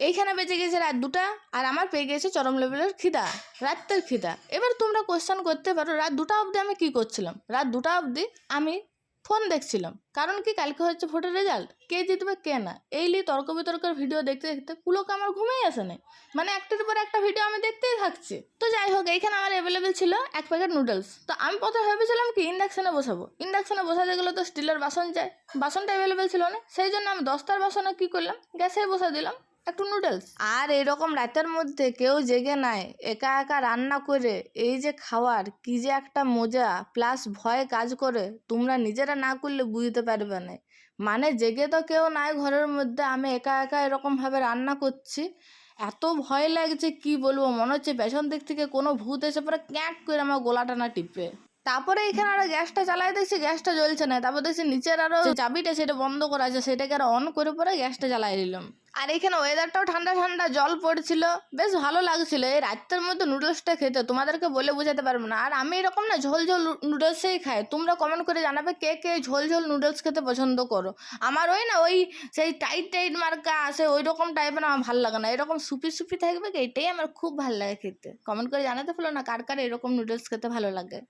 এইখানে বেজে গেছে রাত 2টা, আর আমার পেয়ে গেছে চরম লেভেলের খিদা, রাতের খিদা। এবার তোমরা কোয়েশ্চেন করতে পারো রাত 2টা অবধি আমি কি করছিলাম। রাত 2টা অবধি আমি ফোন দেখছিলাম। কারণ কি, কালকে হচ্ছে ভোটের রেজাল্ট, কে জিতবে কে না, এই নিয়ে তর্ক বিতর্কের ভিডিও দেখতে দেখতে পুলোকে আমার ঘুমেই আসে না, মানে একটার পর একটা ভিডিও আমি দেখতেই থাকছি। তো যাই হোক, এইখানে আমার অ্যাভেলেবেল ছিল 1 প্যাকেট নুডলস। তো আমি প্রথমে ভেবেছিলাম কি ইন্ডাকশানে বসাবো, ইন্ডাকশানে বসাতে গেলে তো স্টিলের বাসন চাই, বাসনটা অ্যাভেলেবেল ছিল না। সেই জন্য আমি 10টার বাসনে কী করলাম, গ্যাসে বসা দিলাম একটু নুডলস। আর এরকম রাতের মধ্যে কেউ জেগে নাই, একা একা রান্না করে এই যে খাওয়ার কি যে একটা মজা প্লাস ভয় কাজ করে, তোমরা নিজেরা না করলে বুঝতে পারবে না। মানে জেগে তো কেউ নাই ঘরের মধ্যে, আমি একা একা এরকমভাবে রান্না করছি, এত ভয় লাগছে কি বলবো, মনে হচ্ছে পেছন দিক থেকে কোনো ভূত এসে পরে ক্যাঁক করে আমার গলাটা না টিপে। তারপরে এখানে আরো গ্যাসটা চালাই দেখছি, গ্যাসটা জ্বলছে না। তারপর দেখছি নিচের আরো চাবিটা সেটা বন্ধ করা আছে, সেটাকে আরো অন করে পরে গ্যাসটা জ্বালাই দিলাম। আর এখানে ওয়েদারটাও ঠান্ডা ঠান্ডা, জল পড়ছিল, বেশ ভালো লাগছিল এই রাতের মধ্যে নুডলসটা খেতে, তোমাদেরকে বলে বোঝাতে পারবো না। আর আমি এরকম না ঝোল ঝোল নুডলসেই খাই। তোমরা কমেন্ট করে জানাবে কে কে ঝোল ঝোল নুডলস খেতে পছন্দ করো। আমার ওই না ওই সেই টাইট টাইট মার্কা আছে ওই রকম টাইপের আমার ভালো লাগে না, এরকম সুপি সুপি থাকবে, এটাই আমার খুব ভালো লাগে খেতে। কমেন্ট করে জানাতে ভুলো না কার কার এরকম নুডলস খেতে ভালো লাগে।